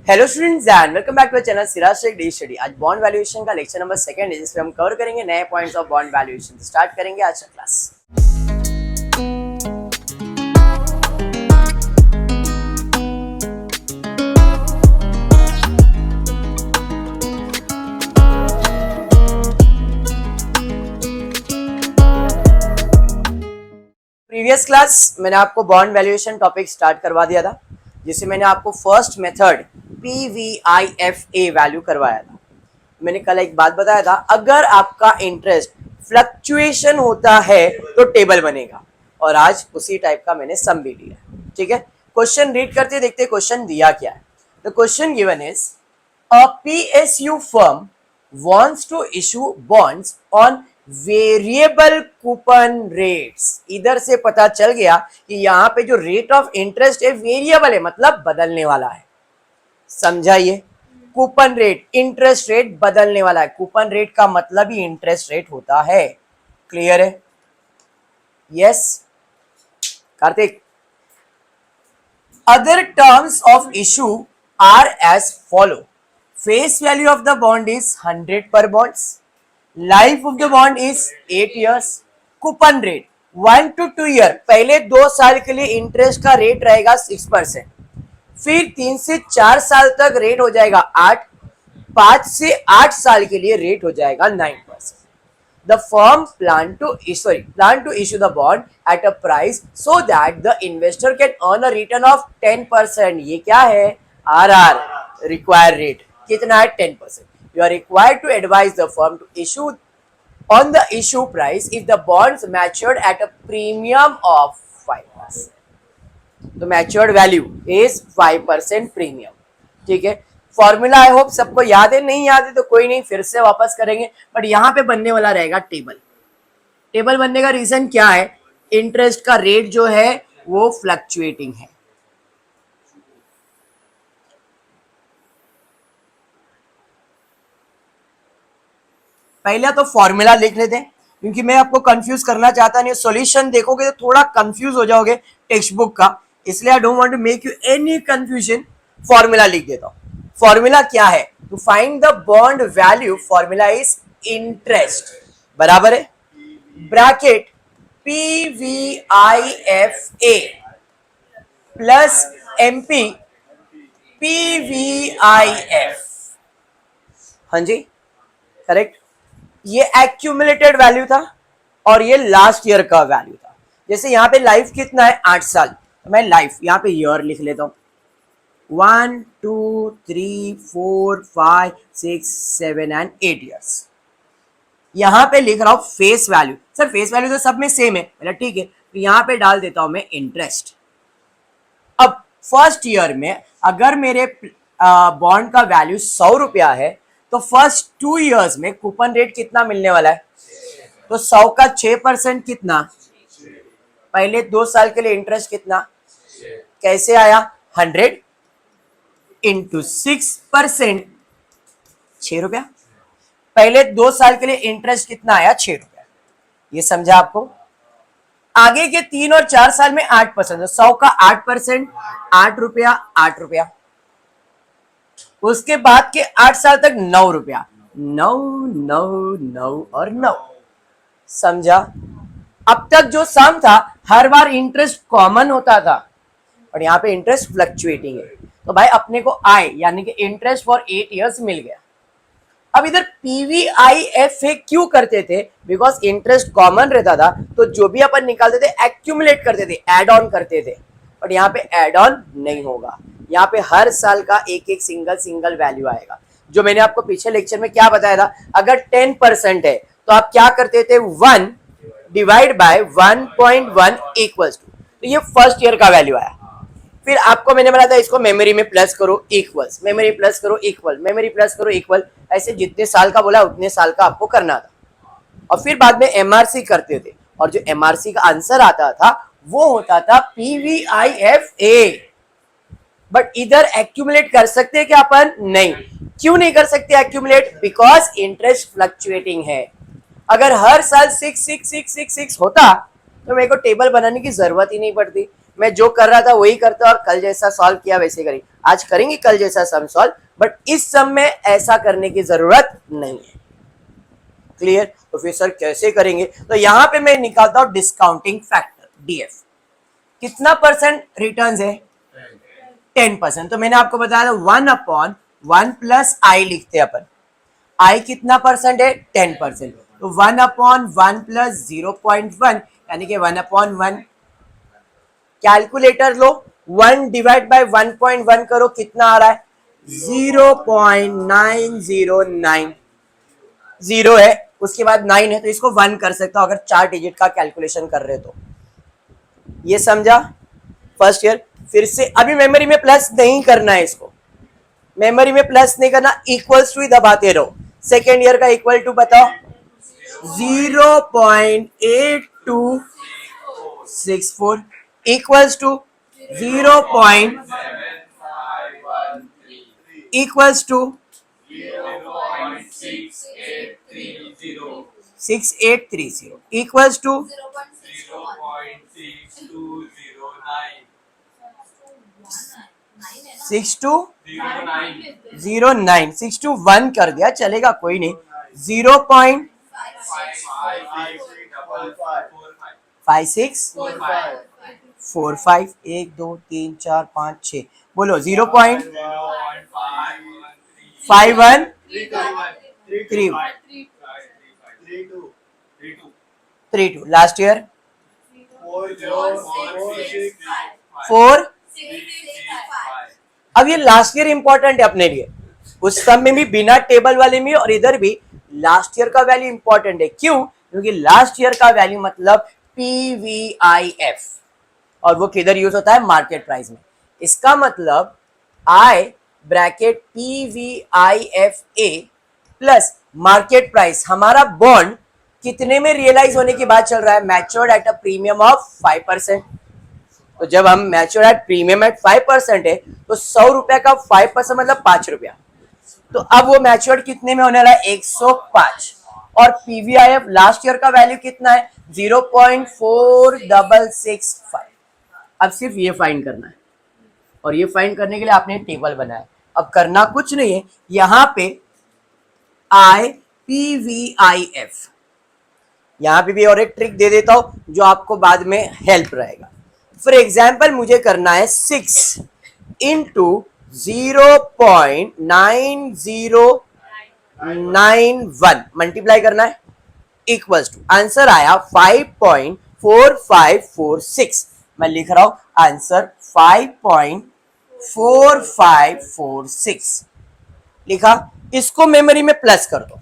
Hello students and welcome back to channel Siraj Shaikh डे study. आज bond valuation का lecture number 2 है जिसमें हम कवर करेंगे नए points of bond valuation. Start करेंगे आज का क्लास। प्रीवियस क्लास मैंने आपको बॉन्ड वैल्यूएशन टॉपिक स्टार्ट करवा दिया था, जिसे मैंने आपको फर्स्ट मेथड PVIFA वैल्यू करवाया था। मैंने कल एक बात बताया था, अगर आपका इंटरेस्ट फ्लक्चुएशन होता है तो टेबल बनेगा, और आज उसी टाइप का मैंने सम भी दिया। ठीक है, क्वेश्चन रीड करते देखते क्वेश्चन दिया क्या है। The question given is a PSU firm wants to issue bonds on variable coupon rates. इधर से पता चल गया कि यहाँ पे जो रेट ऑफ इंटरेस्ट है वेरिएबल है, मतलब बदलने वाला है। समझाइए, कूपन रेट इंटरेस्ट रेट बदलने वाला है। कूपन रेट का मतलब ही इंटरेस्ट रेट होता है। क्लियर है? Yes Kartik. Other terms of issue are as follow. Face value of the bond is 100 per bonds. Life of the bond is 8 years। Coupon rate 1 to 2 year, पहले 2 साल के लिए interest का रेट रहेगा 6%, फिर 3 से 4 साल तक रेट हो जाएगा 8, 5 से 8 साल के लिए रेट हो जाएगा 9%। The firm plan to issue the bond at a price so that the investor can earn a return of 10%। ये क्या है? RR, required rate कितना है? 10%। You are required to advise the firm to issue on the issue price if the bonds matured at a premium of 5%. The matured value is 5% premium। ठीक है, formula I hope सबको याद है। नहीं याद है तो कोई नहीं, फिर से वापस करेंगे। बट यहाँ पे बनने वाला रहेगा टेबल। टेबल बनने का रीजन क्या है? इंटरेस्ट का रेट जो है वो फ्लक्चुएटिंग है। पहले तो फॉर्मूला लिख लेते हैं, क्योंकि मैं आपको कंफ्यूज करना चाहता नहीं। सॉल्यूशन देखोगे तो थोड़ा कंफ्यूज हो जाओगे टेक्स्ट बुक का, इसलिए I don't want to make you any confusion. Formula लिख देता हूं। फॉर्मूला क्या है? To find the bond value, formula is interest बराबर है bracket PVIFA plus MP PVIF। हाँ जी, करेक्ट। ये एक्यूमुलेटेड वैल्यू था और ये लास्ट ईयर का वैल्यू था। जैसे यहाँ पे लाइफ कितना है? 8 साल, तो मैं लाइफ यहाँ पे ईयर लिख लेता हूँ। 1 2 3 4 5 6 7 एंड 8 years। यहाँ पे लिख रहा हूँ face value. Sir face value तो सब में सेम है, मतलब ठीक है, तो यहाँ पे डाल देता हूं मैं इंटरेस्ट। अब फर्स्ट ईयर में अगर मेरे बॉन्ड का वैल्यू 100 रुपया है, तो फर्स्ट 2 years में कूपन रेट कितना मिलने वाला है? तो 100 का 6% कितना? पहले 2 साल के लिए इंटरेस्ट कितना? कैसे आया? 100 इंटू 6%, 6 रुपया। पहले 2 साल के लिए इंटरेस्ट कितना आया? 6 रुपया। ये समझा आपको? आगे के 3 और 4 साल में 8%, 100 का 8%, 8 रुपया, 8 रुपया। उसके बाद के 8 साल तक 9 रुपया, 9 9 9 और 9। समझा? अब तक जो सम था हर बार इंटरेस्ट कॉमन होता था, और यहाँ पे इंटरेस्ट फ्लक्चुएटिंग है। तो भाई अपने को आई यानी कि इंटरेस्ट फॉर 8 years मिल गया। अब इधर PVIFA क्यों करते थे? बिकॉज इंटरेस्ट कॉमन रहता था, तो जो भी अपन निकालते थे एक्यूमुलेट करते थे, एड ऑन करते थे। बट यहाँ पे एड ऑन नहीं होगा, यहाँ पे हर साल का एक एक सिंगल वैल्यू आएगा। जो मैंने आपको पीछे लेक्चर में क्या बताया था, अगर 10% है तो आप क्या करते थे? 1 डिवाइड बाय 1.1 इक्वल्स टू, तो ये फर्स्ट ईयर का वैल्यू आया। फिर आपको मैंने बताया था इसको मेमोरी में प्लस करो इक्वल्स, मेमोरी प्लस करो इक्वल, मेमोरी प्लस करो इक्वल, ऐसे जितने साल का बोला उतने साल का आपको करना था। और फिर बाद में MRC करते थे, और जो MRC का आंसर आता था वो होता था PVIFA। बट इधर एक्यूमुलेट कर सकते हैं क्या अपन? नहीं। क्यों नहीं कर सकते एक्यूमुलेट? बिकॉज इंटरेस्ट फ्लक्चुएटिंग है। अगर हर साल 6 6 6 6 6 होता तो मेरे को टेबल बनाने की जरूरत ही नहीं पड़ती। मैं जो कर रहा था वही करता और कल जैसा सॉल्व किया वैसे करी। आज करेंगे कल जैसा सम सॉल्व, बट इस सम में ऐसा करने की जरूरत नहीं है। क्लियर? तो फिर सर कैसे करेंगे? तो यहां पे मैं निकालता हूं डिस्काउंटिंग फैक्टर डीएफ। कितना परसेंट रिटर्न्स है? 10%। तो मैंने आपको बताया था 1/1 प्लस आई लिखते हैं अपन। आई कितना परसेंट है? 10%। तो 1/1 प्लस 0.1 यानी कि 1/1। कैलकुलेटर लो, 1 डिवाइड बाय 1.1 करो, कितना आ रहा है? 0.909। जीरो है, उसके बाद 9 है, तो इसको 1 कर सकता हूं अगर 4 डिजिट का कैलकुलेशन कर रहे तो। ये समझा फर्स्ट ईयर? फिर से अभी मेमोरी में प्लस नहीं करना है, इसको मेमोरी में प्लस नहीं करना, इक्वल्स टू ही दबाते रहो। सेकेंड ईयर का इक्वल टू बताओ, 0.8264 equals to 0. Equals to 6830 equals to 6209। 621 कर दिया, चलेगा, कोई नहीं। 0.5645 1 2 3 4 5 6 बोलो 0.5132 लास्ट ईयर 4। अब ये लास्ट ईयर इंपॉर्टेंट है अपने लिए, उस सब में भी, बिना टेबल वाले में और इधर भी लास्ट ईयर का वैल्यू इंपॉर्टेंट है। क्यों? क्योंकि लास्ट ईयर का वैल्यू मतलब PVIF, और वो किधर यूज होता है? मार्केट प्राइस में। इसका मतलब I bracket PVIFA plus market price, हमारा बॉन्ड कितने में रियलाइज होने की बात चल रहा है? Matured at a premium of 5%। तो जब हम मैच्योर एट प्रीमियम एट 5% है, तो 100 रुपए का 5% मतलब 5 रुपया। तो अब वो मैच्योर कितने में होने वाला है? 105। और पीवीआईएफ लास्ट ईयर का वैल्यू कितना है? 0.4665। अब सिर्फ ये फाइंड करना है, और ये फाइंड करने के लिए आपने टेबल बनाया। अब करना कुछ नहीं है, यहां पे IPVIF, यहां पे भी और एक ट्रिक दे देता हूं जो आपको बाद में हेल्प रहेगा। फॉर एग्जाम्पल मुझे करना है 6 इंटू 0.9091 मल्टीप्लाई करना है, इक्वल्स टू आंसर आया 5.4546। मैं लिख रहा हूं आंसर 5.4546 लिखा। इसको मेमोरी में प्लस कर दो।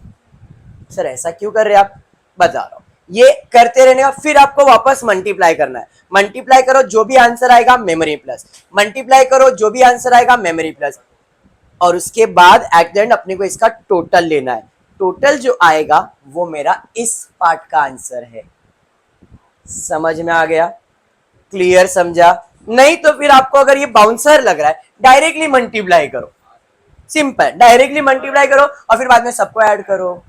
सर ऐसा क्यों कर रहे हैं आप? बता रहा हूं, ये करते रहने का, फिर आपको वापस मल्टीप्लाई करना है। मल्टीप्लाई करो, जो भी आंसर आएगा मेमोरी प्लस, मल्टीप्लाई करो, जो भी आंसर आएगा मेमोरी प्लस, और उसके बाद एट द एंड अपने को इसका टोटल लेना है। टोटल जो आएगा वो मेरा इस पार्ट का आंसर है। समझ में आ गया? क्लियर? समझा? नहीं तो फिर आपको अगर ये बाउंसर लग रहा है, डायरेक्टली मल्टीप्लाई करो, सिंपल, डायरेक्टली मल्टीप्लाई करो और फिर बाद में सबको ऐड करो।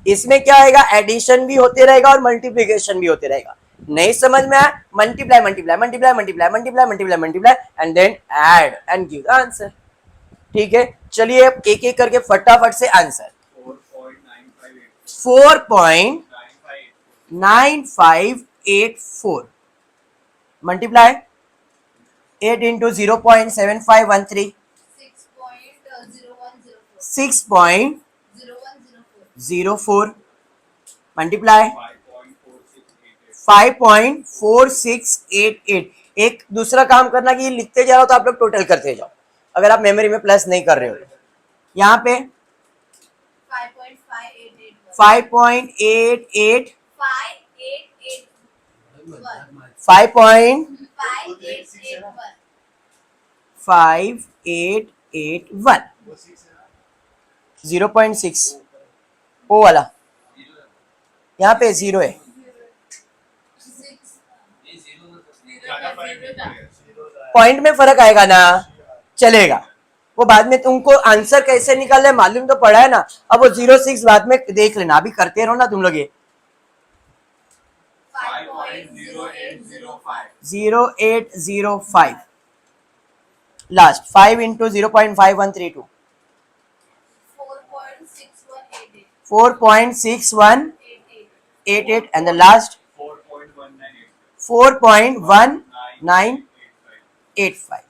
इसमें क्या आएगा? एडिशन भी होते रहेगा और मल्टीप्लिकेशन भी होते रहेगा। नहीं समझ में आया? Multiply multiply multiply multiply multiply multiply multiply and then add and give the answer. ठीक है, चलिए एक एक करके फटाफट से आंसर। 4.9584 multiply 8 into 0.7513 6.04 multiply 5.4688। एक दूसरा काम करना कि ये लिखते जा रहा हो तो आप लोग टोटल करते जाओ, अगर आप मेमोरी में प्लस नहीं कर रहे हो। यहाँ पे 5.88 5881 0.6 ओ वाला, यहाँ पे 0 है। पॉइंट में फर्क आएगा ना, चलेगा, वो बाद में तुमको आंसर कैसे निकालना है मालूम तो पड़ा है ना। अब वो 06 बाद में देख लेना, अभी करते रहो ना तुम लोग। ये 0805 last 5 into 0.5132 4.6188 and the last 4.1985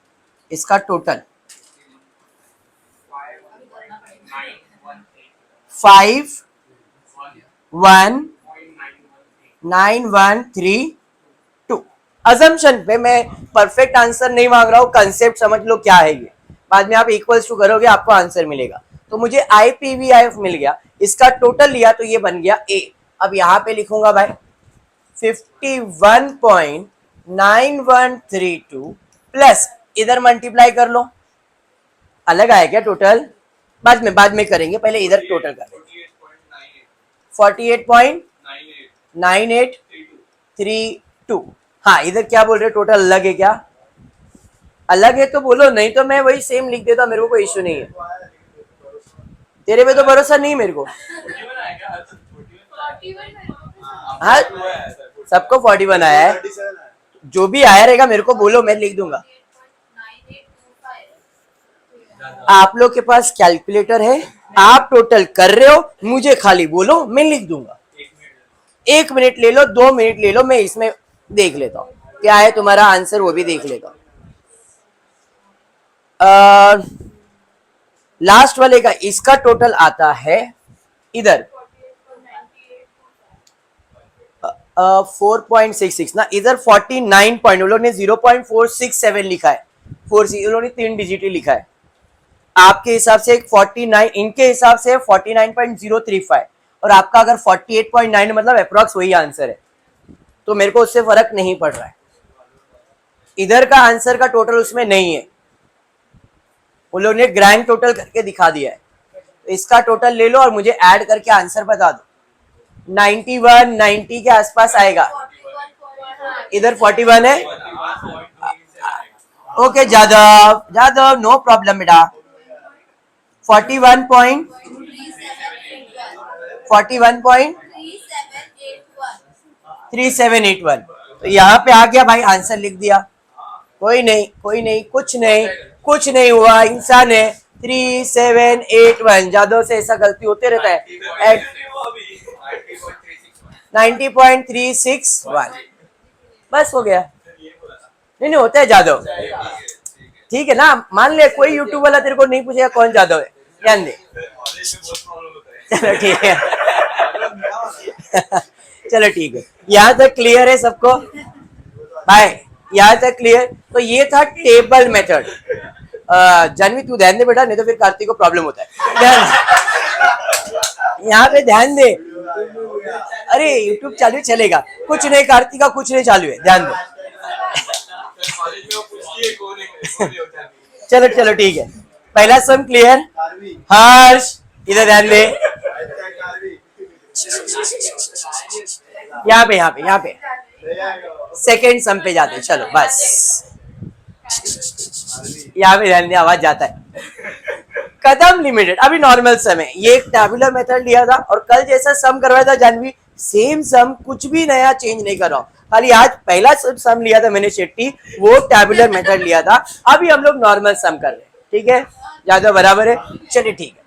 इसका टोटल 519132। अजम्पशन पे मैं परफेक्ट आंसर नहीं मांग रहा हूं, कंसेप्ट समझ लो क्या है ये, बाद में आप इक्वल्स टू करोगे आपको आंसर मिलेगा। तो मुझे IPVIF मिल गया, इसका टोटल लिया तो ये बन गया A। अब यहां पे लिखूंगा भाई 51.9132 प्लस इधर मल्टीप्लाई कर लो, अलग आया क्या टोटल, बाद में करेंगे, पहले इधर टोटल कर लेंगे। 48.9832। हाँ इधर क्या बोल रहे, टोटल अलग है क्या, अलग है तो बोलो, नहीं तो मैं वही सेम लिख देता, मेरे को कोई इश्यू नहीं है। तेरे पे तो भरोसा नहीं मेरे को। हाँ सबको 41 आया है, जो भी आया रहेगा मेरे को बोलो, मैं लिख दूंगा। आप लोग के पास कैलकुलेटर है, आप टोटल कर रहे हो, मुझे खाली बोलो मैं लिख दूंगा। 1 मिनट ले लो, 2 मिनट ले लो, मैं इसमें देख लेता हूं क्या है तुम्हारा आंसर, वो भी देख लेता हूं। लास्ट वाले का इसका टोटल आता है इधर 4.66 ना, इधर 49 पॉइंट, उन लोगों ने 0.467 लिखा है, 4 उन लोगों ने 3 डिजिट लिखा है। आपके हिसाब से 49, इनके हिसाब से 49.035 और आपका अगर 48.9 मतलब अप्रोक्स वही आंसर है, तो मेरे को उससे फर्क नहीं पड़ रहा है। इधर का आंसर का टोटल उसमें नहीं है, उन लोगों ने ग्रैंड टोटल करके दिखा दिया है, तो इसका टोटल ले लो और मुझे ऐड करके आंसर बता दो। 91 90 के आसपास आएगा, इधर 41 है। Okay Jadhav, Jadhav no problem बेटा। 41.3781, तो यहाँ पे आ गया भाई, आंसर लिख दिया। कोई नहीं कोई नहीं, कुछ नहीं हुआ, इंसान है। 3781, जादव से ऐसा गलती होते रहता है। 90.361 बस हो गया। नहीं होता है जादव, ठीक है ना, मान ले कोई यूट्यूब वाला तेरे को नहीं पूछेगा कौन जादव है, ध्यान दे। चलो ठीक है चलो ठीक है, यहाँ तक क्लियर है सबको भाई, यहाँ तक क्लियर। तो ये था टेबल मेथड। जानवी तू ध्यान दे बेटा, नहीं तो फिर कार्तिक को प्रॉब्लम होता है। ध्यान यहाँ पे ध्यान दे, अरे यूट्यूब चालू चलेगा, कुछ नहीं कार्तिका, कुछ नहीं चालू है, ध्यान दे। चलो चलो ठीक है, पहला सम क्लियर। हर्ष इधर ध्यान दे, यहाँ पे सेकेंड सम पे जाते, चलो बस यहाँ पे ध्यान दे, आवाज जाता है। कदम लिमिटेड, अभी नॉर्मल सम है, ये एक टैबुलर मेथड लिया था और कल जैसा सम करवाया था जानवी, सेम सम, कुछ भी नया चेंज नहीं कर रहा हूं, खाली आज पहला सम लिया था मैंने शेट्टी, वो टैबुलर मेथड लिया था, अभी हम लोग नॉर्मल सम कर रहे हैं, ठीक है, ज्यादा बराबर है, चलिए ठीक है।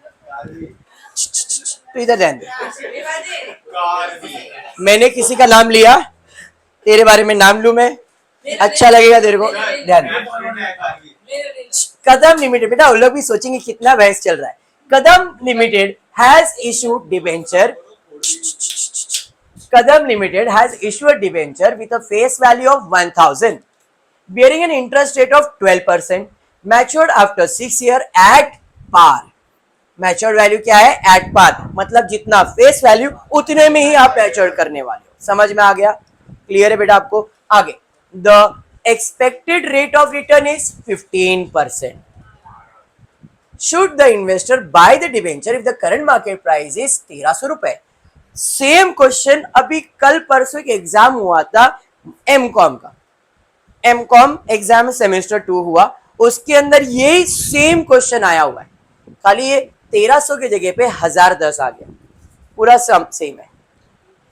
तो इधर ध्यान दे, मैंने किसी का नाम लिया, तेरे बारे में नाम लू मैं, अच्छा लगेगा तेरे को, ध्यान दे। कदम लिमिटेड, बेटा वो लोग भी सोचेंगे कितना बहस चल रहा है। Kadam Limited has issued debenture, Kadam Limited has issued a debenture with a face value of 1000 bearing an interest rate of 12%, matured after 6 years at par। Matured value क्या है, एट पार, मतलब जितना फेस वैल्यू उतने में ही आप mature करने वाले हो, समझ में आ गया, क्लियर है बेटा आपको। आगे, the expected rate of return is 15%। Should the investor by the debenture if the current market price is 1300 रुपए। सेम क्वेश्चन अभी कल परसों एक एग्जाम हुआ था एमकॉम का, एमकॉम एग्जाम सेमेस्टर 2 हुआ, उसके अंदर यही सेम क्वेश्चन आया हुआ है, खाली ये 1300 की जगह पे 1010 आ गया, पूरा सेम है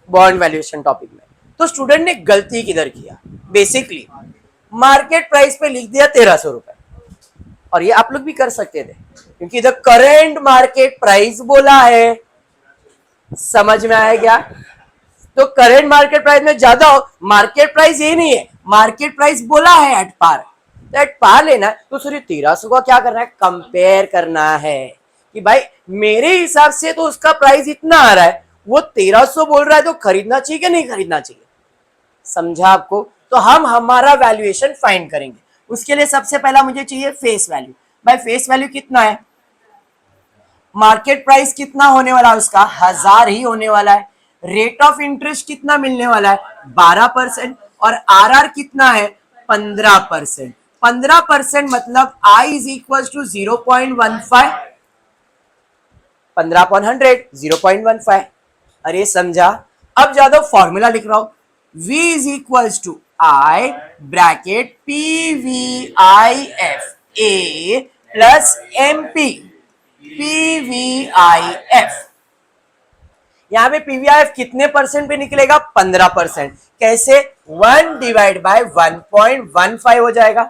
बॉन्ड वैल्यूएशन टॉपिक में। तो स्टूडेंट ने गलती किधर किया, बेसिकली मार्केट प्राइस पे लिख दिया 1300 रुपए, और ये आप लोग भी कर सकते थे, क्योंकि इधर करेंट मार्केट प्राइस बोला है। समझ में आया क्या? तो करेंट मार्केट प्राइस में ज्यादा हो, मार्केट प्राइस ये नहीं है, मार्केट प्राइस बोला है एट पार, तो एट पार लेना है तो सिर्फ 1300 का क्या करना है, कंपेयर करना है कि भाई मेरे हिसाब से तो उसका प्राइस इतना आ रहा है, वो 1300 बोल रहा है, तो खरीदना चाहिए कि नहीं खरीदना चाहिए। समझा आपको? तो हम हमारा वैल्यूएशन फाइंड करेंगे। उसके लिए सबसे पहला मुझे चाहिए फेस वैल्यू। भाई फेस वैल्यू कितना है, मार्केट प्राइस कितना होने वाला है उसका, 1000 ही होने वाला है। रेट ऑफ इंटरेस्ट कितना मिलने वाला है, 12%। और आरआर कितना है, 15%। 15% मतलब आई इज इक्वल टू 0.15, 15/100 0.15। अरे समझा? अब ज्यादा फॉर्मूला लिख रहा हूं, V is equal to I bracket PVIF A plus MP PVIF। यहां पे PVIF कितने परसेंट पे निकलेगा, 15%। कैसे, 1 डिवाइड बाय 1.15 हो जाएगा।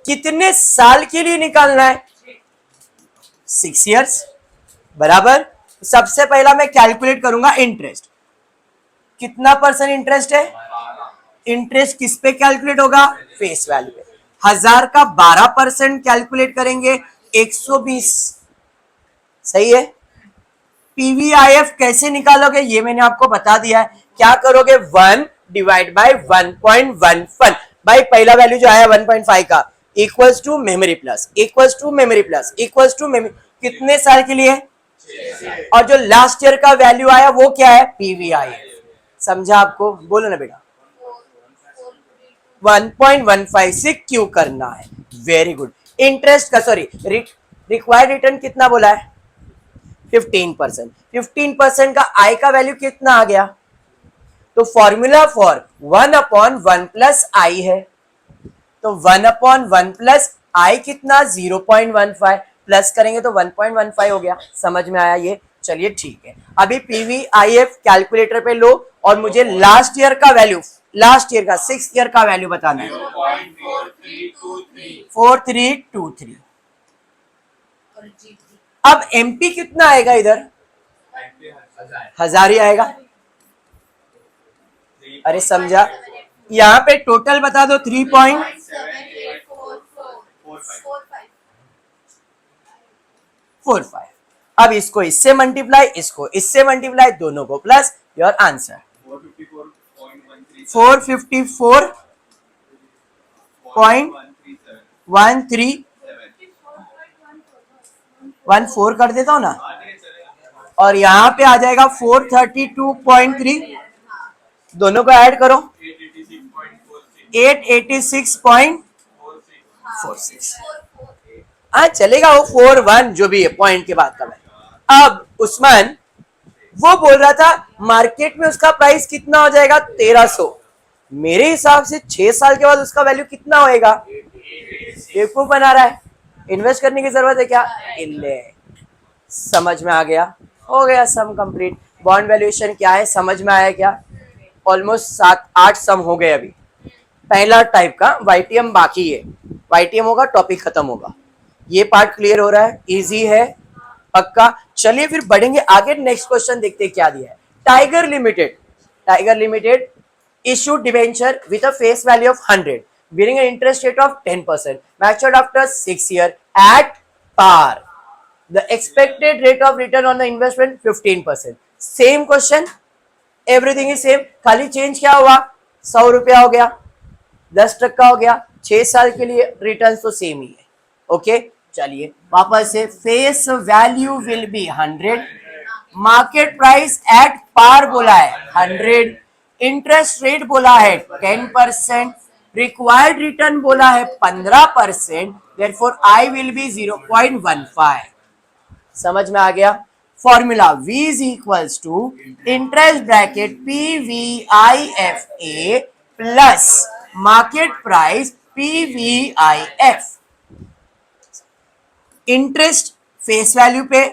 कितने साल के लिए निकालना है, 6 इयर्स बराबर। सबसे पहला मैं कैलकुलेट करूंगा इंटरेस्ट, कितना परसेंट इंटरेस्ट है, इंटरेस्ट किस पे कैलकुलेट होगा, फेस वैल्यू पे। 1000 का 12% कैलकुलेट करेंगे, 120। सही है। पीवीआईएफ कैसे निकालोगे ये मैंने आपको बता दिया है। क्या करोगे, 1 डिवाइड बाय 1.15। भाई पहला वैल्यू जो आया 1.5 का, equals to memory plus, equals to memory plus, equals to memory, कितने साल के लिए, और जो लास्ट ईयर का वैल्यू आया वो क्या है, पीवीआईएफ। समझा आपको? बोलो ना बेटा। 1.15 से क्यों करना है, वेरी गुड। इंटरेस्ट का सॉरी रिक्वायर्ड रिटर्न कितना बोला है, 15%। 15% का आई का वैल्यू कितना आ गया, तो फॉर्मूला फॉर 1/1 प्लस आई है, तो 1/1 प्लस आई कितना, 0.15, प्लस करेंगे तो 1.15 हो गया। समझ में आया ये? चलिए ठीक है। अभी पीवीआईएफ कैलकुलेटर पे लो और मुझे लास्ट ईयर का वैल्यू, लास्ट ईयर का 6 ईयर का वैल्यू बताना है, 4323। अब एमपी कितना आएगा, इधर 1000 ही आएगा। अरे समझा? यहाँ पे टोटल बता दो, 3.45। अब इसको इससे मल्टीप्लाई, इसको इससे मल्टीप्लाई, दोनों को प्लस, योर आंसर 454.1314 कर देता हूं ना, और यहां पे आ जाएगा 432.3, दोनों को ऐड करो, 886.46। हाँ चलेगा, वो 41 जो भी है पॉइंट के बाद का है। अब उस्मान वो बोल रहा था मार्केट में उसका प्राइस कितना हो जाएगा, 1300। मेरे हिसाब से 6 साल के बाद उसका वैल्यू कितना होएगा, बेवकूफ बना रहा है, इन्वेस्ट करने की जरूरत है क्या, इल्ले। समझ में आ गया? हो गया सम कंप्लीट। बॉन्ड वैल्यूएशन क्या है समझ में आया क्या? ऑलमोस्ट 7-8 सम हो गए अभी। पहला टाइप का वाईटीएम बाकी है, वाईटीएम होगा टॉपिक खत्म होगा। ये पार्ट क्लियर हो रहा है, इजी है पक्का। चलिए फिर बढ़ेंगे आगे, नेक्स्ट क्वेश्चन देखते हैं क्या दिया है। Tiger limited, tiger limited issued debenture with a face value of 100 bearing an interest rate of 10%, matured after 6 years at par. The expected rate of return on the investment 15%. Same question, everything is same, खाली change क्या हुआ, 100 रुपया हो गया, 10% हो गया, 6 साल के लिए रिटर्न तो सेम ही है। ओके चलिए वापस से, face value will be 100, market price at par बोला है 100, इंटरेस्ट रेट बोला है 10%, रिक्वायर्ड रिटर्न बोला है 15%, देयरफॉर आई विल बी 0.15। समझ में आ गया? Formula V is equals to interest bracket PVIF A plus market price PVIF। Interest face value पे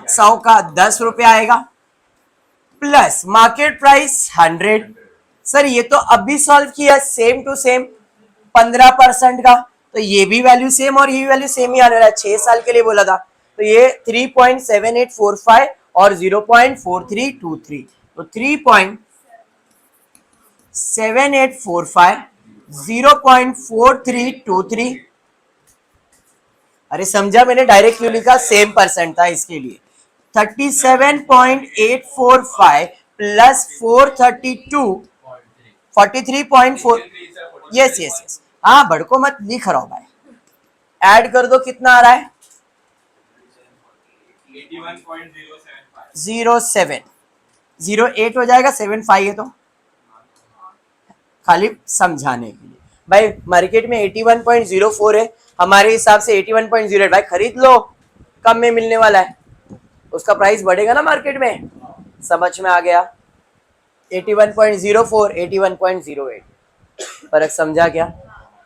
100 का 10 रुपया आएगा, प्लस मार्केट प्राइस 100। सर ये तो अभी सॉल्व किया, सेम टू सेम 15% का, तो तो ये भी वैल्यू सेम और ये भी वैल्यू सेम ही आने वाला है, 6 साल के लिए बोला था। तो ये 3.7845 और 0.4323, तो 3.7845 0.4323। अरे समझा, मैंने डायरेक्ट क्यों लिखा, सेम परसेंट था इसके लिए। 37.845 प्लस 432 43.4। यस यस यस, हाँ भड़को मत, लिख रहा हूं भाई। ऐड कर दो, कितना आ रहा है, 81.075 08 हो जाएगा, 75 है, तो खाली समझाने के लिए भाई। मार्केट में 81.04 है, हमारे हिसाब से 81.08 भाई खरीद लो, कम में मिलने वाला है, उसका प्राइस बढ़ेगा ना मार्केट में। समझ में आ गया, 81.04 81.08, फर्क समझा क्या।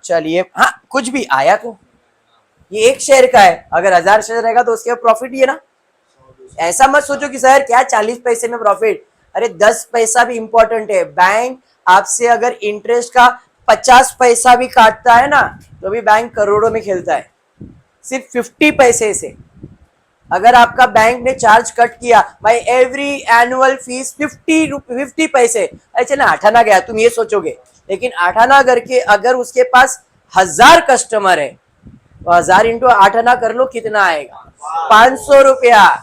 चलिए, हाँ कुछ भी आया तो ये एक शेयर का है, अगर 1000 शेयर रहेगा तो उसके प्रॉफिट ही है ना। ऐसा मत सोचो कि सर क्या 40 पैसे में प्रॉफिट, अरे 10 पैसा भी इंपॉर्टेंट है। बैंक आपसे अगर इंटरेस्ट का 50 पैसा भी काटता है ना, तो भी बैंक करोड़ों में खेलता है। सिर्फ 50 पैसे से अगर आपका बैंक ने चार्ज कट किया भाई, एवरी एनुअल फीस 50 पैसे, अरे चले 8 आना गया, तुम ये सोचोगे, लेकिन 8 आना करके अगर उसके पास 1000 कस्टमर है तो 1000 इंटू 8 आना कर लो, कितना आएगा, 500 रुपया।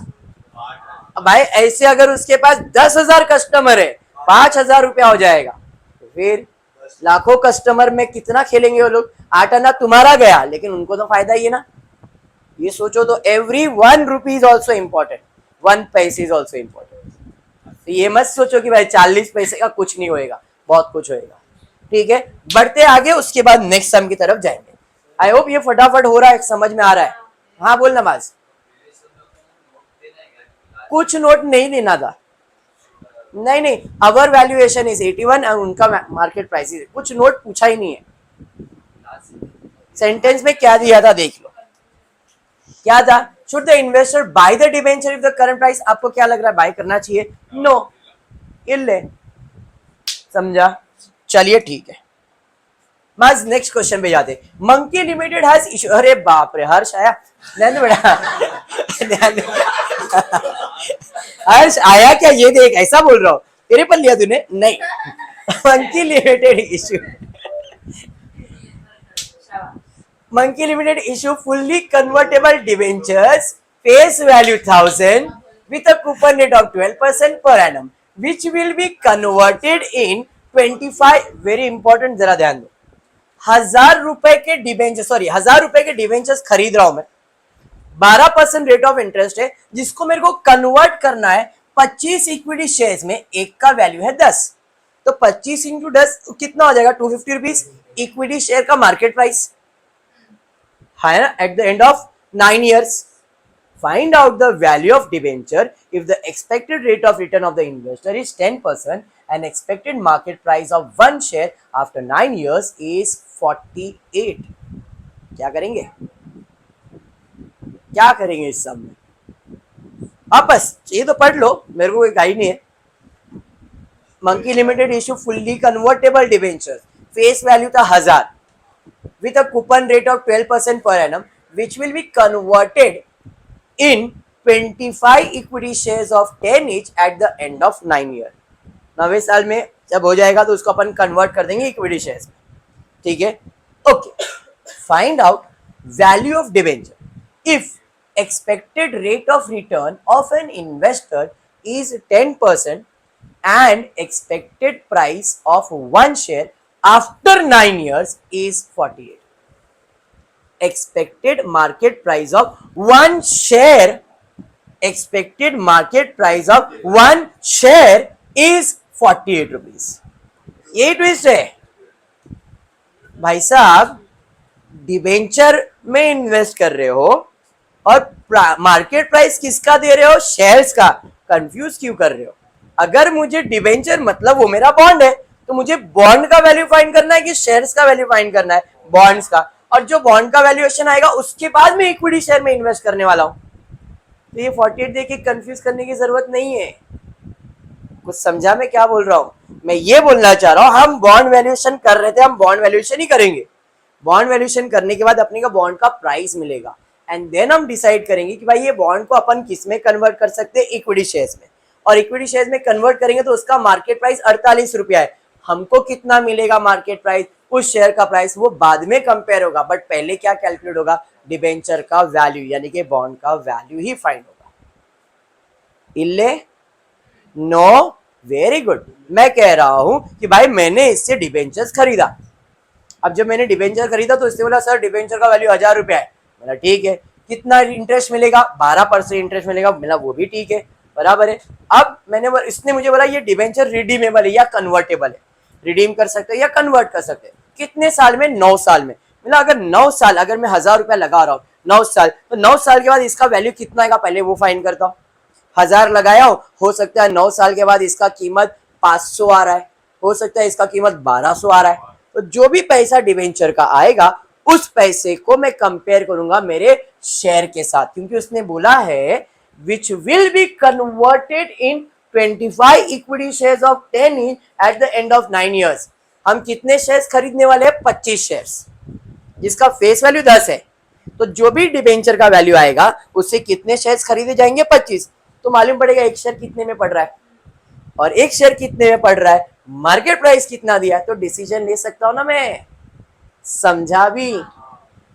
भाई ऐसे अगर उसके पास 10,000 कस्टमर है, 5,000 रुपया हो जाएगा। तो फिर लाखों कस्टमर में कितना खेलेंगे वो लोग। 8 आना तुम्हारा गया, लेकिन उनको तो फायदा ही है ना। ये सोचो, तो every 1 rupee is also important, 1 पैसे इज ऑल्सो इम्पोर्टेंट। तो ये मत सोचो कि भाई 40 पैसे का कुछ नहीं होएगा, बहुत कुछ होएगा। ठीक है, बढ़ते आगे, उसके बाद नेक्स्ट सम की तरफ जाएंगे। आई होप ये फटाफट हो रहा है, समझ में आ रहा है। हाँ बोल नमाज। कुछ नोट नहीं देना था, नहीं नहीं, अवर वैल्यूएशन इज 81 और उनका मार्केट प्राइस, कुछ नोट पूछा ही नहीं है। सेंटेंस में क्या दिया था देख लो, क्या था, should the investor by the debenture if the current price. आपको क्या लग रहा है, बाय करना चाहिए, नो, इल्ले, समझा। चलिए ठीक है, बस नेक्स्ट क्वेश्चन पे जाते। मंकी लिमिटेड हैज इशू, अरे बाप रे हर्ष आया, ध्यान बेटा हर्ष आया क्या, ये देख, ऐसा बोल रहा हूँ, तेरे पर लिया तूने, नहीं monkey limited issue, Monkey Limited issue fully convertible debentures, face value 1000 with a coupon rate of 12% per annum, which will be converted in 25, very important, जरा ध्यान दो, 1000 रुपए के डिबेंचर, सॉरी 1000 रुपए के डिबेंचर्स खरीद रहा हूं मैं, 12% रेट ऑफ इंटरेस्ट है, जिसको मेरे को कन्वर्ट करना है 25 इक्विटी शेयर्स में, एक का वैल्यू है 10, तो 25 इंटू 10 कितना हो जाएगा, 250 रुपीज इक्विटी शेयर का मार्केट प्राइस है ना, at the end of 9 years. Find out the value of debenture if the expected rate of return of the investor is 10% and expected market price of one share after 9 years is 48. क्या करेंगे, क्या करेंगे इस सब में, आप बस ये तो पढ़ लो, मेरे को कोई गाइड नहीं है। Monkey limited issue fully convertible debenture, face value था 1000 with a coupon rate of 12% per annum, which will be converted in 25 equity shares of 10 each at the end of 9 years. 9वें साल में जब हो जाएगा तो उसको अपन कन्वर्ट कर देंगे इक्विटी शेयर्स में, ठीक है। Okay, find out value of debenture if expected rate of return of an investor is 10% and expected price of one share after 9 years is 48. Expected market price of one share, expected market price of one share is 48 rupees. ये twist है भाई साहब, debenture में invest कर रहे हो और market price किसका दे रहे हो, शेयर्स का, कंफ्यूज क्यों कर रहे हो। अगर मुझे डिबेंचर मतलब वो मेरा बॉन्ड है, तो मुझे बॉन्ड का वैल्यू फाइंड करना है कि शेयर्स का वैल्यू फाइंड करना है, बॉन्ड्स का, और जो बॉन्ड का वैल्यूएशन आएगा उसके बाद में इक्विटी शेयर में इन्वेस्ट करने वाला हूं। तो ये 48 देके कंफ्यूज करने की जरूरत नहीं है। कुछ समझा मैं क्या बोल रहा हूं, मैं ये बोलना चाह रहा हूं, हम बॉन्ड वैल्यूएशन कर रहे थे, हम बॉन्ड वैल्यूएशन ही करेंगे, बॉन्ड वैल्यूएशन करने के बाद अपने का बॉन्ड का प्राइस मिलेगा एंड देन हम डिसाइड करेंगे कि भाई ये बॉन्ड को अपन किस में कन्वर्ट कर सकते हैं, इक्विटी शेयर्स में। और इक्विटी शेयर्स में कन्वर्ट करेंगे तो उसका मार्केट प्राइस 48 रुपया है। हमको कितना मिलेगा मार्केट प्राइस, उस शेयर का प्राइस वो बाद में कंपेयर होगा, बट पहले क्या कैलकुलेट होगा, डिबेंचर का वैल्यू यानी कि बॉन्ड का वैल्यू ही फाइंड होगा। इल्ले नो, वेरी गुड। मैं कह रहा हूं कि भाई मैंने इससे डिबेंचर्स खरीदा। अब जब मैंने डिबेंचर खरीदा तो इसने बोला सर डिबेंचर का वैल्यू 1000 रुपया है। बोला ठीक है, कितना इंटरेस्ट मिलेगा, 12% इंटरेस्ट मिलेगा। मिला, वो भी ठीक है, बराबर है। अब इसने मुझे बोला ये डिबेंचर रिडीमेबल है या कन्वर्टेबल है, रिडीम कर सकते हैं या कन्वर्ट कर सकते हैं। कितने साल में, 9 साल में। मिला अगर 9 साल, अगर मैं 1000 रुपया लगा रहा हूँ 9 साल, तो 9 साल के बाद इसका वैल्यू कितना आएगा पहले वो फाइंड करता हूँ। 1000 लगाया हो सकता है 9 साल के बाद इसका कीमत 500 आ रहा है, हो सकता है इसका कीमत 1200 आ रहा है। तो जो भी पैसा डिवेंचर का आएगा उस पैसे को मैं कंपेयर करूंगा मेरे शेयर के साथ, क्योंकि उसने बोला है which will be converted in 25 equity shares of 10 each at the end of 9 years। हम कितने शेयर्स खरीदने वाले हैं, 25 शेयर्स, जिसका फेस वैल्यू 10 है। तो जो भी डिबेंचर का वैल्यू आएगा उससे कितने शेयर्स खरीदे जाएंगे, 25। तो मालूम पड़ेगा एक शेयर कितने में पड़ रहा है और एक शेयर कितने में पड़ रहा है, मार्केट प्राइस कितना दिया है, तो डिसीजन ले सकता हूं ना मैं। समझा भी?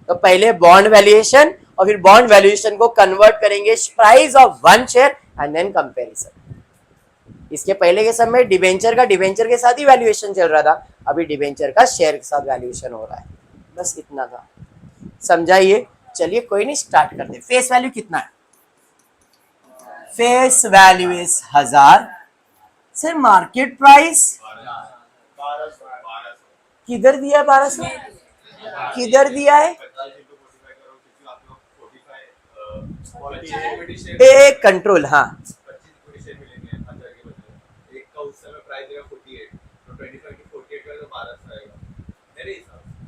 तो पहले बॉन्ड वैल्यूएशन और फिर बॉन्ड वैल्यूएशन को कन्वर्ट करेंगे price of one share and then comparison. इसके पहले के समय डिबेंचर के साथ ही वैल्यूएशन चल रहा था, अभी डिबेंचर का शेयर के साथ वैल्यूएशन हो रहा है। बस इतना था, समझाइए। चलिए कोई नहीं, स्टार्ट करते। फेस वैल्यू कितना है, face value is 1000। Sir market price किधर दिया, 1200 किधर दिया है, एक कंट्रोल। हाँ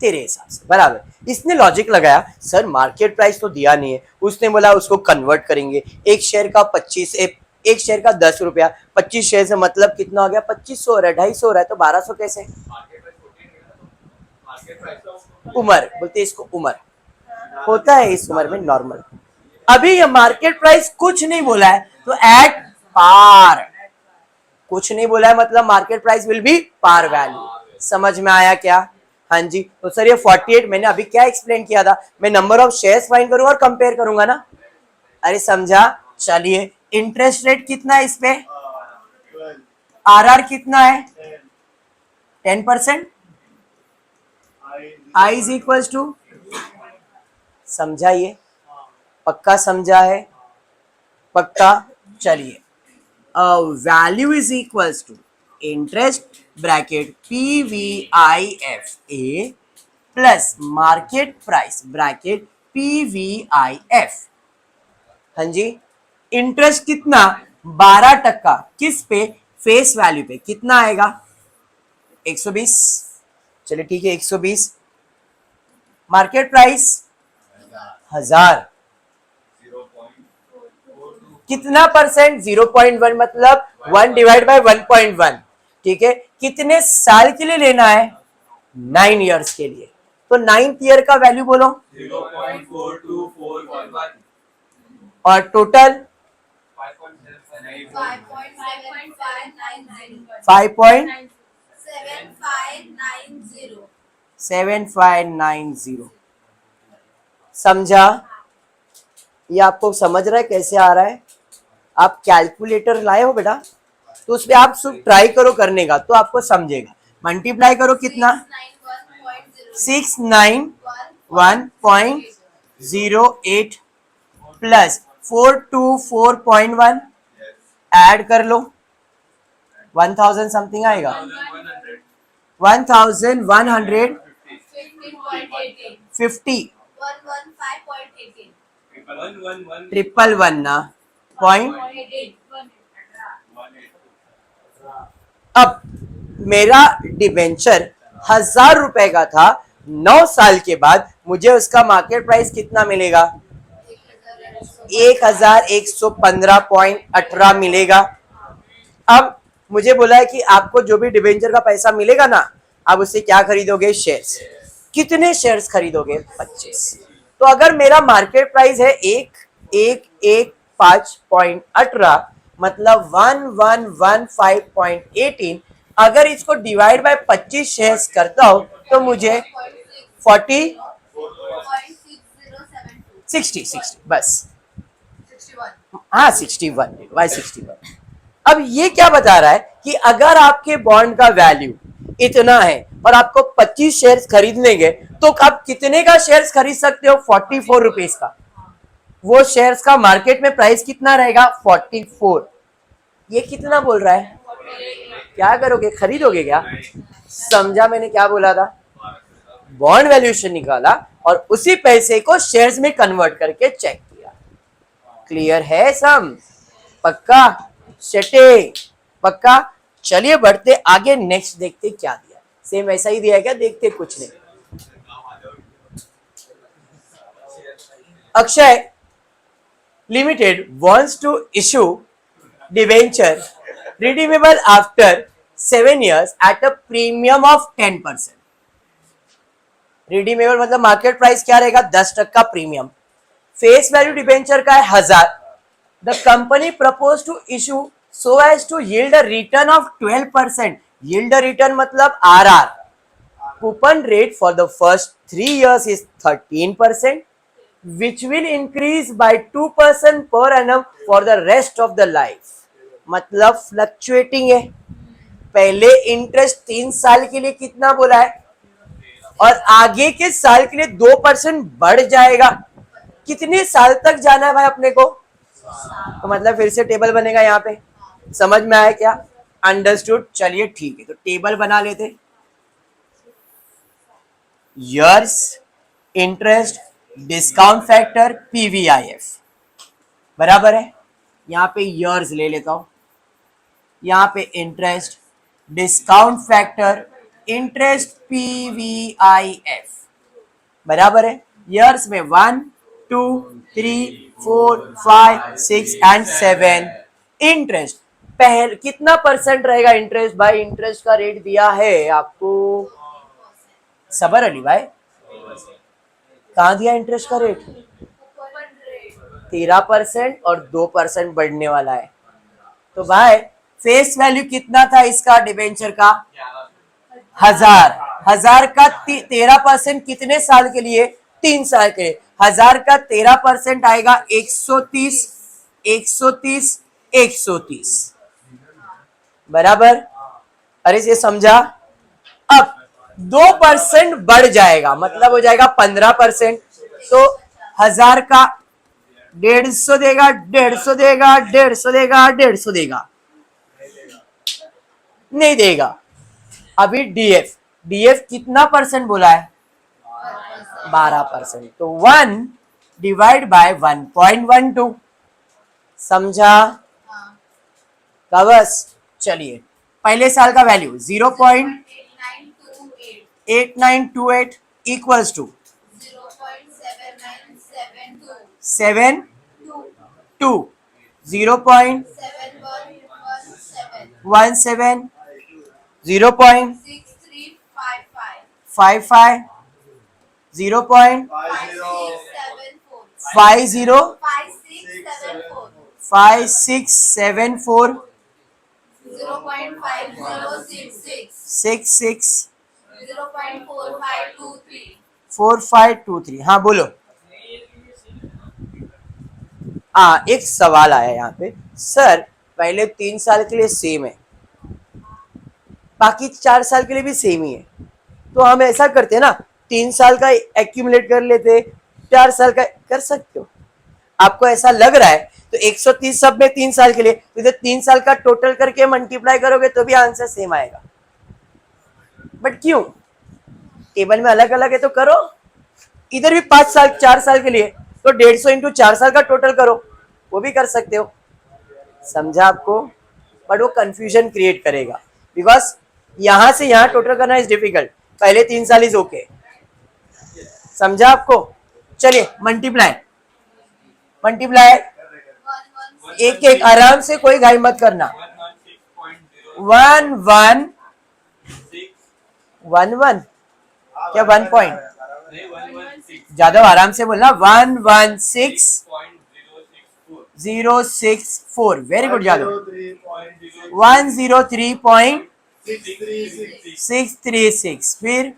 तेरे हिसाब से बराबर। इसने लॉजिक लगाया, सर मार्केट प्राइस तो दिया नहीं है, उसने बोला उसको कन्वर्ट करेंगे। एक शेयर का 25, एक शेयर का 10 रुपया, 25 शेयर से मतलब कितना हो गया, 2500 हो रहा है, 250 हो रहा है, तो 1200 कैसे। उम्र बोलते इसको, उम्र होता है इस उम्र में नॉर्मल। अभी ये मार्केट प्राइस कुछ नहीं बोला है, तो एट पार, कुछ नहीं बोला है मतलब market price will be par value. समझ में आया क्या? हाँ जी। तो सर ये 48 मैंने अभी क्या एक्सप्लेन किया था, मैं नंबर ऑफ शेयर्स फाइंड करूंगा और कंपेयर करूंगा ना। अरे समझा? चलिए इंटरेस्ट रेट कितना है इस पे, आरआर कितना है, 10%, आई इज इक्वल टू, समझा ये? पक्का समझा है? पक्का। चलिए value is equals to interest bracket PVIF plus market price bracket PVIF। हाँ जी। इंटरेस्ट कितना, 12%, किस पे, फेस वैल्यू पे। कितना आएगा, 120। चलिए ठीक है 120। मार्केट प्राइस 1000, कितना परसेंट, 0.1 मतलब 1 डिवाइड बाय 1.1। ठीक है, कितने साल के लिए लेना है, 9 इयर्स के लिए। तो 9th ईयर का वैल्यू बोलो, 0.42411 और टोटल 5.7590। समझा? ये आपको समझ रहा है कैसे आ रहा है? आप कैलकुलेटर लाए हो बेटा, तो उसपे आप ट्राई करो करने का, तो आपको समझेगा। मल्टीप्लाई करो कितना, 691.08 प्लस 424.1 ऐड कर लो, 1000 समथिंग आएगा, 1150 111 ना पॉइंट। अब मेरा डिबेंचर 1000 रुपए का था, 9 साल के बाद मुझे उसका मार्केट प्राइस कितना मिलेगा, 1115.18 मिलेगा। अब मुझे बोला है कि आपको जो भी डिबेंचर का पैसा मिलेगा ना, आप उससे क्या खरीदोगे, शेयर्स। कितने शेयर्स खरीदोगे? 25। तो अगर मेरा मार्केट प्राइस है 1115.18, मतलब 1115.18, अगर इसको डिवाइड बाय 25 शेयर्स करता हूं तो मुझे 40 60 बस, हाँ 61, वाई 61। अब ये क्या बता रहा है कि अगर आपके बॉन्ड का वैल्यू इतना है और आपको 25 शेयर्स खरीदने गए तो आप कितने का शेयर्स खरीद सकते हो? 44 रुपीज का। वो शेयर्स का मार्केट में प्राइस कितना रहेगा? 44। ये कितना बोल रहा है? क्या करोगे? खरीदोगे क्या? समझा मैंने क्या बोला था? बॉन्ड वैल्यूएशन निकाला और उसी पैसे को शेयर्स में कन्वर्ट करके चेक किया। क्लियर है सम? पक्का? सेटे? पक्का? चलिए बढ़ते आगे, नेक्स्ट देखते क्या दिया। सेम ऐसा ही दिया है क्या? देखते कुछ नहीं। Akshay limited wants to issue debenture redeemable after 7 years at a premium of 10%. Redeemable मतलब मार्केट प्राइस क्या रहेगा? 10% प्रीमियम। फेस वैल्यू डिबेंचर का है 1000। The company propose to issue so as to yield a return of 12%। Yield return मतलब RR. Coupon rate for the first 3 years is 13%, which will increase by 2% per annum for the rest of the life। मतलब fluctuating है। पहले interest 3 साल के लिए कितना बोला है और आगे के साल के लिए 2% बढ़ जाएगा। कितने साल तक जाना है भाई अपने को? तो मतलब फिर से टेबल बनेगा यहाँ पे। समझ में आया क्या? अंडरस्टूड। चलिए ठीक है, तो टेबल बना लेते। Years, interest, discount factor, PVIF, बराबर है। यहाँ पे ईयर्स ले लेता हूं, यहाँ पे interest, discount factor, interest, PVIF, बराबर है। ईयर्स में 1 2 3 4 5 6 एंड 7। इंटरेस्ट पहले कितना परसेंट रहेगा इंटरेस्ट? भाई इंटरेस्ट का रेट दिया है आपको, सबर अली भाई, कहाँ दिया इंटरेस्ट का रेट? 13% और 2% बढ़ने वाला है। तो भाई फेस वैल्यू कितना था इसका डिबेंचर का? 1000। 1000 का 13% कितने साल के लिए? 3 साल के लिए। 1000 का 13% आएगा 130, 130, 130, बराबर। अरे ये समझा? अब 2% बढ़ जाएगा, मतलब हो जाएगा 15%। तो 1000 का 150 देगा, 150 देगा, 150 देगा, 150 देगा, नहीं देगा। अभी डीएफ, डीएफ कितना परसेंट बोला है? 12%। तो 1 डिवाइड बाय 1.12। समझा? बस चलिए, पहले साल का वैल्यू 0.8928 इक्वल्स टू 0.72, 0.17, 0.55, 0.50, 5674, 66, 4523। हाँ बोलो। एक सवाल आया यहाँ पे, सर पहले 3 साल के लिए सेम है, बाकी 4 साल के लिए भी सेम ही है, तो हम ऐसा करते हैं ना, 3 साल का एक्यूमुलेट कर लेते, 4 साल का कर सकते हो। आपको ऐसा लग रहा है तो 130 सब में 3 साल के लिए, तो इधर 3 साल का टोटल करके मल्टीप्लाई करोगे तो भी आंसर सेम आएगा। बट क्यों? टेबल में अलग अलग है तो करो। इधर भी 5 साल 4 साल के लिए, तो 150 इंटू 4 साल का टोटल करो, वो भी कर सकते हो। समझा आपको? बट वो कंफ्यूजन क्रिएट करेगा, बिकॉज यहां से यहां टोटल करना इज डिफिकल्ट। पहले 3 साल इज ओके। समझा आपको? चलिए मल्टीप्लाई, मल्टीप्लाई एक एक आराम से, कोई घाई मत करना। 1 1 1 1 क्या 1 पॉइंट? ज्यादा आराम से बोलना। 116.064। Very good Jadhav. 103.636। फिर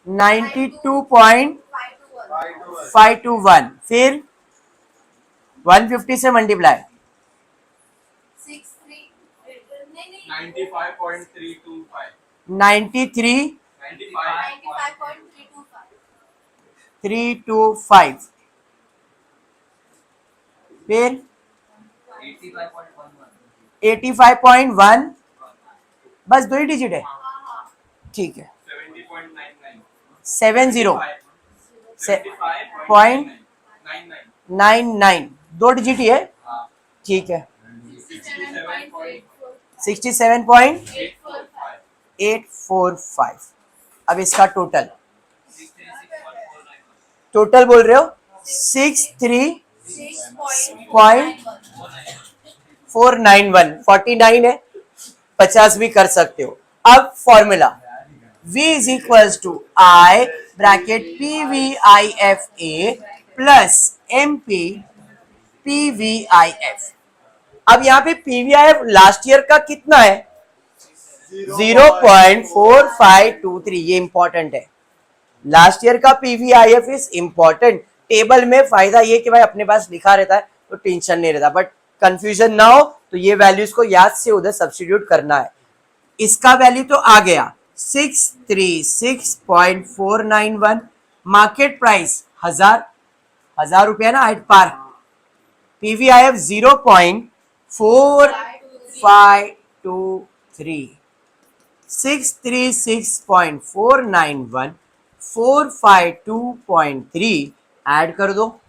92.521। फिर 150 से मल्टीप्लाई 93.325। फिर 85.1। बस 2 ही डिजिट है, ठीक है। 70.99 2 डिजिट ही है, ठीक है। 67.845। अब इसका टोटल बोल रहे हो? 63.491। 49 है, 50 भी कर सकते हो। अब formula V is equal to I bracket PVIFA plus MP PVIF। अब यहाँ पे PVIF लास्ट ईयर का कितना है? 0.4523। ये इंपॉर्टेंट है। लास्ट ईयर का PVIF इज इंपॉर्टेंट। टेबल में फायदा ये कि भाई अपने पास लिखा रहता है तो टेंशन नहीं रहता, बट कंफ्यूजन ना हो तो ये वैल्यूज को याद से उधर सब्स्टिट्यूट करना है। इसका वैल्यू तो आ गया 636.491। मार्केट प्राइस 1000 रुपया ना एट पार। PVIF 0.4523। 636.491 452.3 ऐड कर दो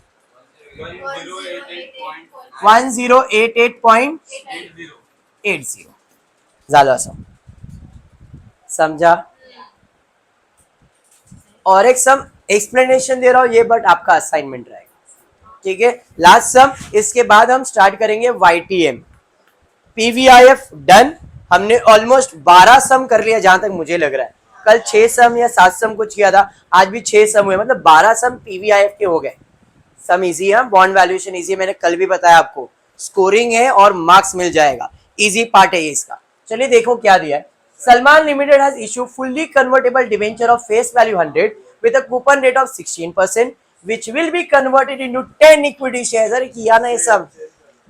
1088.80। झालं असं, समझा? और एक सम एक्सप्लेनेशन दे रहा हूं ये, बट आपका असाइनमेंट रहेगा, ठीक है। लास्ट सम, इसके बाद हम स्टार्ट करेंगे YTM। PVIF डन, हमने ऑलमोस्ट 12 सम कर लिया जहां तक मुझे लग रहा है। कल 6 सम या 7 सम कुछ किया था, आज भी 6 सम हुए, मतलब 12 सम PVIF के हो गए। सम इजी है, बॉन्ड वैल्यूएशन इजी है, मैंने कल भी बताया आपको। स्कोरिंग है और मार्क्स मिल जाएगा, इजी पार्ट है ये इसका। चलिए देखो क्या दिया है। Salman Limited has issued fully convertible debenture of face value 100 with a coupon rate of 16%, which will be converted into 10 equity shares। अरे किया ना ये सब,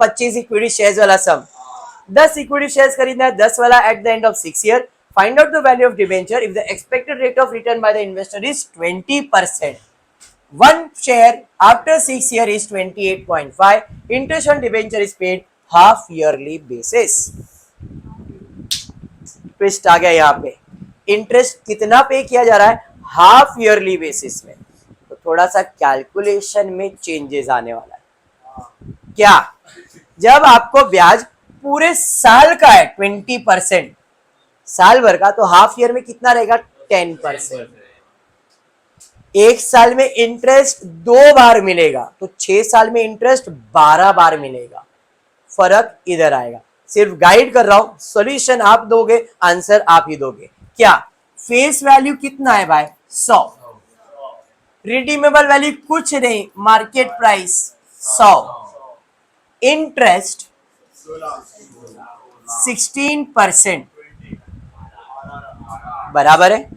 25 इक्विटी शेयर्स वाला सम। 10 इक्विटी शेयर्स खरीदना है, 10 वाला at the end of 6 year. Find out the value of debenture if the expected rate of return by the investor is 20%। One share after 6 years is 28.5. Interest on debenture is paid half yearly basis। Twist आ गया यहाँ पे, interest कितना पे किया जा रहा है? हाफ ईयरली बेसिस में। तो थोड़ा सा कैलकुलेशन में चेंजेस आने वाला है। क्या? जब आपको ब्याज पूरे साल का है 20%, साल भर का, तो हाफ ईयर में कितना रहेगा? 10%। एक साल में इंटरेस्ट 2 बार मिलेगा, तो 6 साल में इंटरेस्ट 12 बार मिलेगा। फर्क इधर आएगा। सिर्फ गाइड कर रहा हूं, सॉल्यूशन आप दोगे, आंसर आप ही दोगे। क्या? फेस वैल्यू कितना है भाई? 100। रिडीमेबल वैल्यू कुछ नहीं, मार्केट प्राइस 100। इंटरेस्ट 16% बराबर है,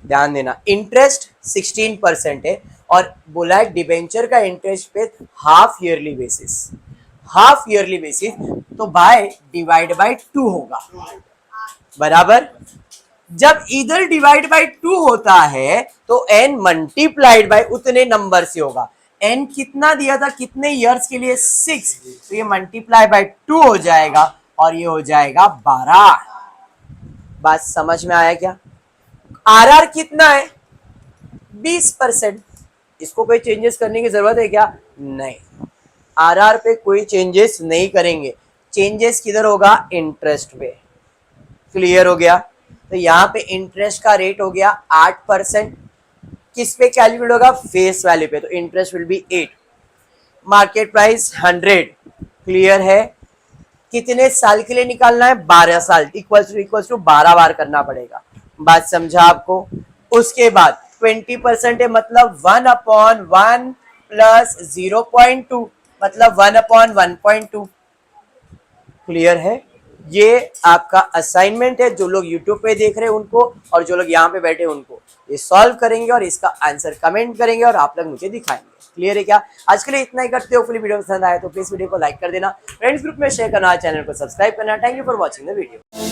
ध्यान देना। इंटरेस्ट 16% है और बोला है डिबेंचर का इंटरेस्ट पे half yearly basis. Half yearly basis तो बाय डिवाइड बाय 2 होगा, बराबर। जब इधर डिवाइड बाय 2 होता है तो n मल्टीप्लाइड बाय उतने नंबर से होगा। n कितना दिया था, कितने इयर्स के लिए? 6, तो ये मल्टीप्लाई बाय 2 हो जाएगा और ये हो जाएगा 12। बात समझ में आया क्या? RR कितना है? 20%। इसको कोई चेंजेस करने की जरूरत है क्या? नहीं, RR पे कोई चेंजेस नहीं करेंगे। चेंजेस किधर होगा? इंटरेस्ट पे। क्लियर हो गया? तो यहाँ पे इंटरेस्ट का रेट हो गया 8%। किस पे कैलकुलेट होगा? फेस वैल्यू पे, तो interest will be 8। Market price 100। Clear है? कितने साल के लिए निकालना है? 12 साल, इक्वल्स टू 12 बार करना पड़ेगा। बात समझा आपको? उसके बाद 20% है, मतलब 1/1 प्लस 0.2 मतलब 1/1.2। क्लियर है? ये आपका असाइनमेंट है, जो लोग यूट्यूब पे देख रहे हैं उनको और जो लोग यहाँ पे बैठे हैं उनको। ये सॉल्व करेंगे और इसका आंसर कमेंट करेंगे और आप लोग मुझे दिखाएंगे। क्लियर है क्या? आज के लिए इतना ही करते हो। फुली वीडियो पसंद आए तो प्लीज वीडियो को लाइक कर देना, फ्रेंड्स ग्रुप में शेयर करना, चैनल को सब्सक्राइब करना। Thank you for watching the video.